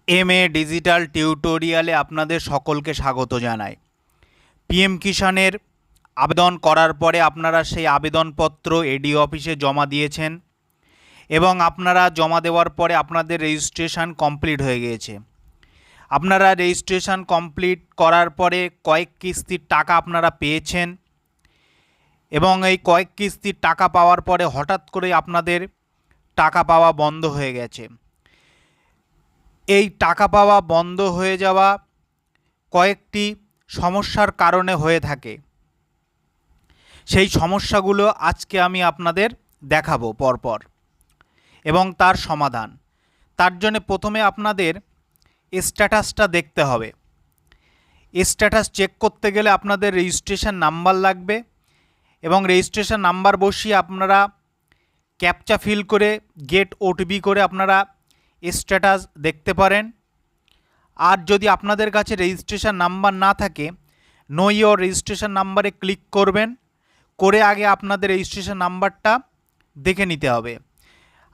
MA digital টিউটোরিয়ালে আপনাদের সকলকে স্বাগত জানাই। পিএম কিষাণের আবেদন করার পরে আপনারা সেই আবেদনপত্র এডি অফিসে জমা দিয়েছেন এবং আপনারা জমা দেওয়ার পরে আপনাদের রেজিস্ট্রেশন কমপ্লিট হয়ে গিয়েছে। আপনারা রেজিস্ট্রেশন কমপ্লিট করার পরে কয়েক কিস্তির টাকা আপনারা পেয়েছেন এবং এই কয়েক কিস্তির টাকা পাওয়ার পরে হঠাৎ করে আপনাদের টাকা পাওয়া বন্ধ হয়ে গেছে। এই টাকা পাওয়া বন্ধ হয়ে যাওয়া কয়েকটি সমস্যার কারণে হয়ে থাকে। সেই সমস্যাগুলো আজকে আমি আপনাদের দেখাবো পরপর এবং তার সমাধান। তার জন্য প্রথমে আপনাদের স্ট্যাটাসটা দেখতে হবে। স্ট্যাটাস চেক করতে গেলে আপনাদের রেজিস্ট্রেশন নাম্বার লাগবে এবং রেজিস্ট্রেশন নাম্বার বসিয়ে আপনারা ক্যাপচা ফিল করে গেট ওটিপি করে আপনারা স্ট্যাটাস দেখতে পারেন। আর যদি আপনাদের কাছে রেজিস্ট্রেশন নাম্বার না থাকে, নো ইওর রেজিস্ট্রেশন নাম্বারে ক্লিক করবেন, করে আগে আপনাদের রেজিস্ট্রেশন নাম্বারটা দেখে নিতে হবে।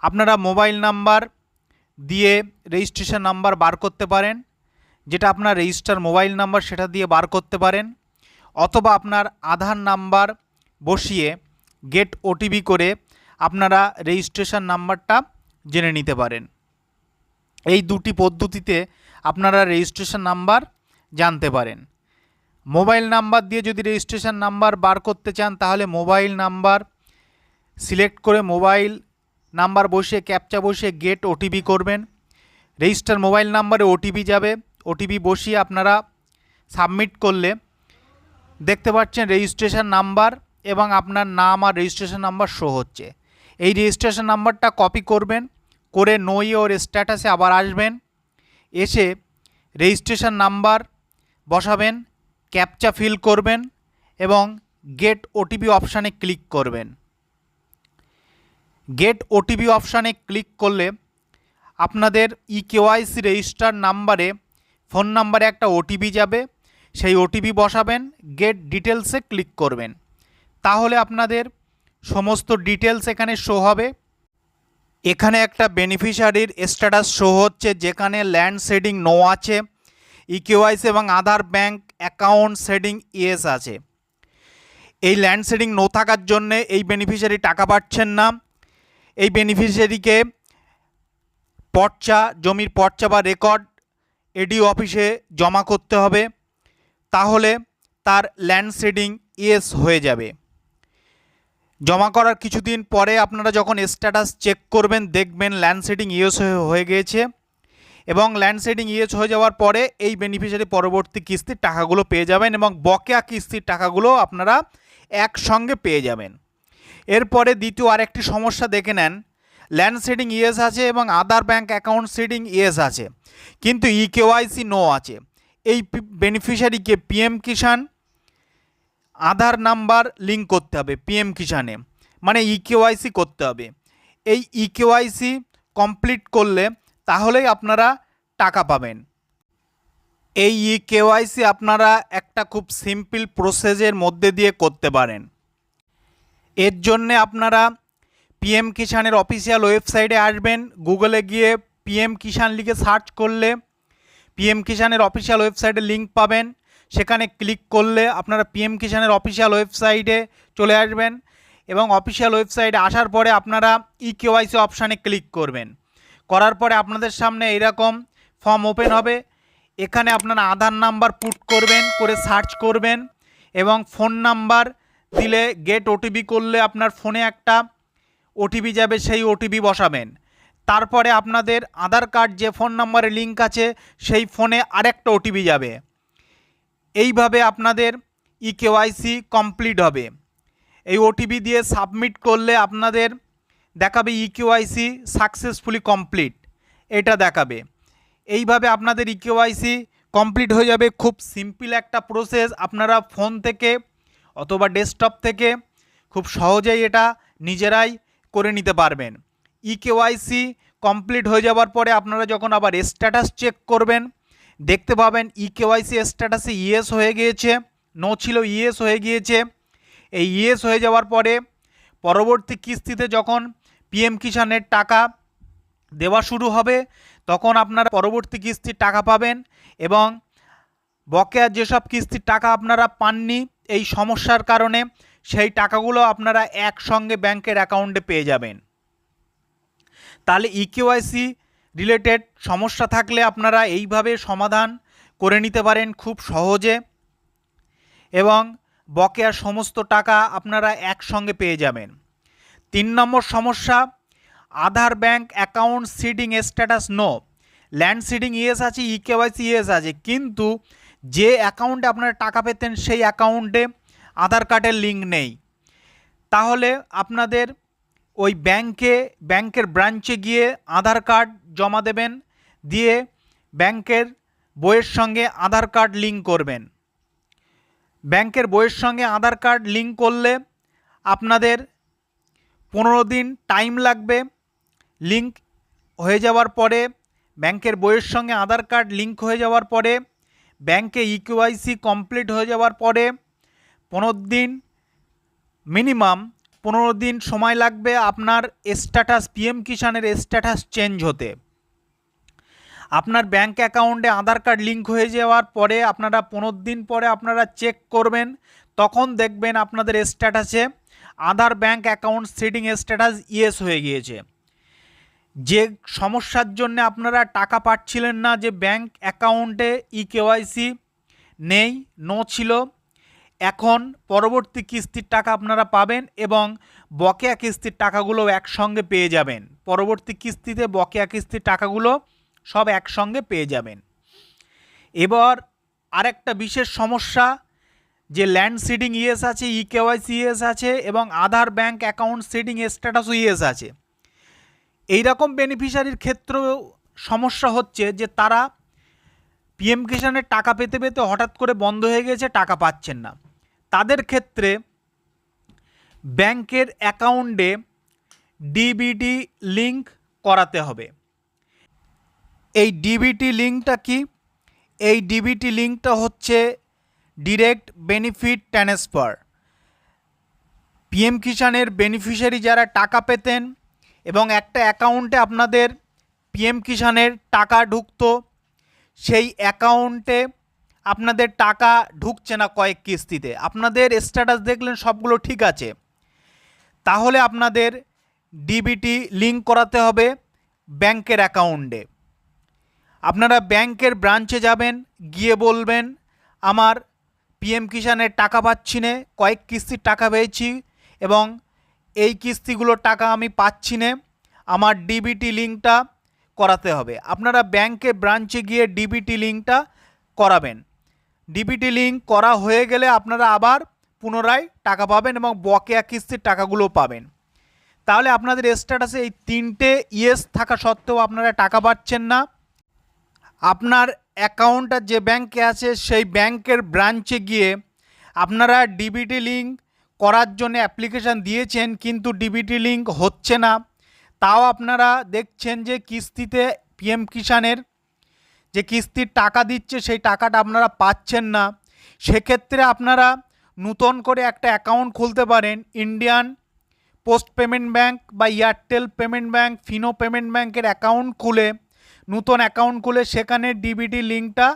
আপনারা মোবাইল নাম্বার দিয়ে রেজিস্ট্রেশন নাম্বার বার করতে পারেন, যেটা আপনার রেজিস্টার মোবাইল নাম্বার সেটা দিয়ে বার করতে পারেন, অথবা আপনার আধার নাম্বার বসিয়ে গেট ওটিপি করে আপনারা রেজিস্ট্রেশন নাম্বারটা জেনে নিতে পারেন। এই দুটি পদ্ধতিতে আপনারা রেজিস্ট্রেশন নাম্বার জানতে পারেন। মোবাইল নাম্বার দিয়ে যদি রেজিস্ট্রেশন নাম্বার বার করতে চান তাহলে মোবাইল নাম্বার সিলেক্ট করে মোবাইল নাম্বার বসিয়ে ক্যাপচা বসিয়ে গেট ওটিপি করবেন। রেজিস্টার মোবাইল নাম্বারে ওটিপি যাবে, ওটিপি বসিয়ে আপনারা সাবমিট করলে দেখতে পাচ্ছেন রেজিস্ট্রেশন নাম্বার এবং আপনার নাম আর রেজিস্ট্রেশন নাম্বার শো হচ্ছে। এই রেজিস্ট্রেশন নাম্বারটা কপি করবেন, করে নো ইওর স্ট্যাটাসে আবার আসবেন, এসে রেজিস্ট্রেশন নাম্বার বসাবেন, ক্যাপচা ফিল করবেন এবং গেট ওটিপি অপশানে ক্লিক করবেন। গেট ওটিপি অপশানে ক্লিক করলে আপনাদের ইকেওয়াইসি রেজিস্টার নাম্বারে ফোন নাম্বারে একটা ওটিপি যাবে, সেই ওটিপি বসাবেন, গেট ডিটেলসে ক্লিক করবেন। তাহলে আপনাদের সমস্ত ডিটেলস এখানে শো হবে। এখানে একটা বেনিফিশিয়ারির স্ট্যাটাস শো হচ্ছে যেখানে ল্যান্ড শেডিং নো আছে, ইকেওয়াইসি এবং আধার ব্যাংক অ্যাকাউন্ট শেডিং ইয়েস আছে। এই ল্যান্ড শেডিং নো থাকার জন্যে এই বেনিফিশিয়ারি টাকা পাচ্ছেন না। এই বেনিফিশিয়ারিকে পর্চা, জমির পর্চা বা রেকর্ড এডি অফিসে জমা করতে হবে, তাহলে তার ল্যান্ড শেডিং ইয়েস হয়ে যাবে। জমা করার কিছুদিন পরে আপনারা যখন স্ট্যাটাস চেক করবেন দেখবেন ল্যান্ড শেডিং ইয়েস হয়ে গিয়েছে এবং ল্যান্ড শেডিং ইয়েস হয়ে যাওয়ার পরে এই বেনিফিশিয়ারি পরবর্তী কিস্তির টাকাগুলো পেয়ে যাবেন এবং বকেয়া কিস্তির টাকাগুলো আপনারা একসঙ্গে পেয়ে যাবেন। এরপরে দ্বিতীয় আরেকটি সমস্যা দেখে নেন। ল্যান্ড শেডিং ইয়েস আছে এবং আধার ব্যাংক অ্যাকাউন্ট শেডিং ইয়েস আছে, কিন্তু ইকেওয়াইসি নো আছে। এই বেনিফিশিয়ারিকে পিএম কিষাণ আধার নাম্বার লিঙ্ক করতে হবে পিএম কিষাণে, মানে ইকেওয়াইসি করতে হবে। এই ইকেওয়াইসি কমপ্লিট করলে তাহলেই আপনারা টাকা পাবেন। এই ইকেওয়াইসি আপনারা একটা খুব সিম্পল প্রসেসের মধ্যে দিয়ে করতে পারেন। এর জন্যে আপনারা পিএম কিষাণের অফিসিয়াল ওয়েবসাইটে আসবেন, গুগলে গিয়ে পিএম কিষাণ লিখে সার্চ করলে পিএম কিষাণের অফিসিয়াল ওয়েবসাইটে লিঙ্ক পাবেন। সেখানে ক্লিক করলে আপনারা পিএম কিষাণের অফিসিয়াল ওয়েবসাইটে চলে আসবেন এবং অফিসিয়াল ওয়েবসাইটে আসার পরে আপনারা ইকেওয়াইসি অপশানে ক্লিক করবেন। করার পরে আপনাদের সামনে এরকম ফর্ম ওপেন হবে। এখানে আপনারা আধার নাম্বার পুট করবেন, করে সার্চ করবেন এবং ফোন নাম্বার দিলে গেট ওটিপি করলে আপনার ফোনে একটা ওটিপি যাবে, সেই ওটিপি বসাবেন। তারপরে আপনাদের আধার কার্ড যে ফোন নাম্বারে লিঙ্ক আছে সেই ফোনে আরেকটা ওটিপি যাবে। এইভাবে আপনাদের ইকেওয়াইসি কমপ্লিট হবে। এই ওটিপি দিয়ে সাবমিট করলে আপনাদের দেখাবে ইকেওয়াইসি সাকসেসফুলি কমপ্লিট, এটা দেখাবে। এইভাবে আপনাদের ইকেওয়াইসি কমপ্লিট হয়ে যাবে। খুব সিম্পল একটা প্রসেস, আপনারা ফোন থেকে অথবা ডেস্কটপ থেকে খুব সহজেই এটা নিজেরাই করে নিতে পারবেন। ইকেওয়াইসি কমপ্লিট হয়ে যাওয়ার পরে আপনারা যখন আবার স্ট্যাটাস চেক করবেন দেখতে পাবেন ইকেওয়াইসি স্ট্যাটাসে ইয়েস হয়ে গিয়েছে, নো ছিল ইয়েস হয়ে গিয়েছে। এই ইয়েস হয়ে যাওয়ার পরে পরবর্তী কিস্তিতে যখন পিএম কিষাণের টাকা দেওয়া শুরু হবে তখন আপনারা পরবর্তী কিস্তির টাকা পাবেন এবং বকেয়া যেসব কিস্তির টাকা আপনারা পাননি এই সমস্যার কারণে সেই টাকাগুলো আপনারা একসঙ্গে ব্যাংকের অ্যাকাউন্টে পেয়ে যাবেন। তাহলে ইকেওয়াইসি রিলেটেড সমস্যা থাকলে আপনারা এইভাবে সমাধান করে নিতে পারেন খুব সহজে এবং বকেয়ার সমস্ত টাকা আপনারা একসঙ্গে পেয়ে যাবেন। 3 নম্বর সমস্যা, Aadhaar bank account seeding status no. Land seeding yes আছে, ইকেওয়াইসি ইয়েস আছে, কিন্তু যে অ্যাকাউন্টে আপনারা টাকা পেতেন সেই অ্যাকাউন্টে আধার কার্ডের লিঙ্ক নেই। তাহলে আপনাদের ওই ব্যাংকের ব্রাঞ্চে গিয়ে আধার কার্ড জমা দেবেন, দিয়ে ব্যাংকের বইয়ের সঙ্গে আধার কার্ড লিঙ্ক করবেন। ব্যাংকের বইয়ের সঙ্গে আধার কার্ড লিঙ্ক করলে আপনাদের 15 দিন টাইম লাগবে। লিঙ্ক হয়ে যাওয়ার পরে ব্যাংকের বইয়ের সঙ্গে আধার কার্ড লিঙ্ক হয়ে যাওয়ার পরে ব্যাংকে ইকেওয়াইসি কমপ্লিট হয়ে যাওয়ার পরে 15 দিন মিনিমাম 15 দিন সময় লাগবে আপনার স্ট্যাটাস পিএম কিষাণের স্ট্যাটাস চেঞ্জ হতে। আপনার ব্যাংক অ্যাকাউন্টে আধার কার্ড লিঙ্ক হয়ে যাওয়ার পরে আপনারা 15 দিন পরে আপনারা চেক করবেন, তখন দেখবেন আপনাদের স্ট্যাটাসে Aadhaar bank account seeding status yes হয়ে গিয়েছে। যে সমস্যার জন্য আপনারা টাকা পাচ্ছিলেন না, যে ব্যাংক অ্যাকাউন্টে ইকেওয়াইসি নেই, নো ছিল, এখন পরবর্তী কিস্তির টাকা আপনারা পাবেন এবং বকেয়া কিস্তির টাকাগুলো একসঙ্গে পেয়ে যাবেন। পরবর্তী কিস্তিতে বকেয়া কিস্তির টাকাগুলো সব একসঙ্গে পেয়ে যাবেন। এবার আরেকটা বিশেষ সমস্যা, যে ল্যান্ড সিডিং ইয়েস আছে, ইকেওয়াইসি ইয়েস আছে এবং আধার ব্যাংক অ্যাকাউন্ট সিডিং স্ট্যাটাসও ইয়েস আছে। এই রকম বেনিফিশিয়ারির ক্ষেত্রেও সমস্যা হচ্ছে যে তারা পিএম কিষাণের টাকা পেতে পেতে হঠাৎ করে বন্ধ হয়ে গেছে, টাকা পাচ্ছেন না। তাদের ক্ষেত্রে ব্যাংকের অ্যাকাউন্টে ডিবিটি লিঙ্ক করাতে হবে। এই ডিবিটি লিঙ্কটা কি? এই ডিবিটি লিঙ্কটা হচ্ছে ডিরেক্ট বেনিফিট ট্রান্সফার। পিএম কিষাণের বেনিফিশিয়ারি যারা টাকা পেতেন এবং একটা অ্যাকাউন্টে আপনাদের পিএম কিষাণের টাকা ঢুকতো, সেই অ্যাকাউন্টে আপনাদের টাকা ঢুকছে না কয়েক কিস্তিতে, আপনাদের স্ট্যাটাস দেখলেন সবগুলো ঠিক আছে, তাহলে আপনাদের ডিবিটি লিঙ্ক করাতে হবে ব্যাংকের অ্যাকাউন্টে। আপনারা ব্যাংকের ব্রাঞ্চে যাবেন, গিয়ে বলবেন আমার পিএম কিষাণের টাকা পাচ্ছি না, কয়েক কিস্তির টাকা পেয়েছি এবং এই কিস্তিগুলোর টাকা আমি পাচ্ছি না, আমার ডিবিটি লিঙ্কটা করাতে হবে। আপনারা ব্যাংকে ব্রাঞ্চে গিয়ে ডিবিটি লিঙ্কটা করাবেন। ডিবিটি লিঙ্ক করা হয়ে গেলে আপনারা আবার পুনরায় টাকা পাবেন এবং বকেয়া কিস্তির টাকাগুলো পাবেন। তাহলে আপনাদের স্ট্যাটাসে এই 3টে ইয়েস থাকা সত্ত্বেও আপনারা টাকা পাচ্ছেন না। আপনার অ্যাকাউন্টটা যে ব্যাংকে আছে সেই ব্যাংকের ব্রাঞ্চে গিয়ে আপনারা ডিবিটি লিঙ্ক করার জন্য অ্যাপ্লিকেশান দিয়েছেন, কিন্তু ডিবিটি লিঙ্ক হচ্ছে না। তাও আপনারা দেখছেন যে কিস্তিতে পিএম কিষাণের যে কিস্তির টাকা দিচ্ছে সেই টাকাটা আপনারা পাচ্ছেন না। সেক্ষেত্রে আপনারা নতুন করে একটা অ্যাকাউন্ট খুলতে পারেন। ইন্ডিয়ান পোস্ট পেমেন্ট ব্যাংক বা Airtel payment bank, Fino payment ব্যাংকের অ্যাকাউন্ট খুলে, নতুন অ্যাকাউন্ট খুলে সেখানে ডিবিটি লিঙ্কটা,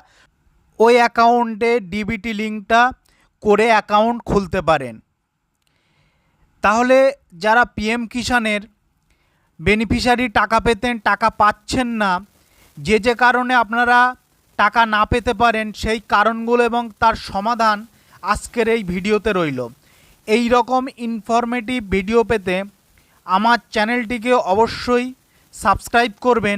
ওই অ্যাকাউন্টে ডিবিটি লিঙ্কটা করে অ্যাকাউন্ট খুলতে পারেন। তাহলে যারা পিএম কিষাণের বেনিফিশিয়ারি টাকা পেতেন, টাকা পাচ্ছেন না, যে কারণে আপনারা টাকা না পেতে পারেন সেই কারণগুলো এবং তার সমাধান আজকের এই ভিডিওতে রইল। এই রকম ইনফরমেটিভ ভিডিও পেতে আমার চ্যানেলটিকে অবশ্যই সাবস্ক্রাইব করবেন।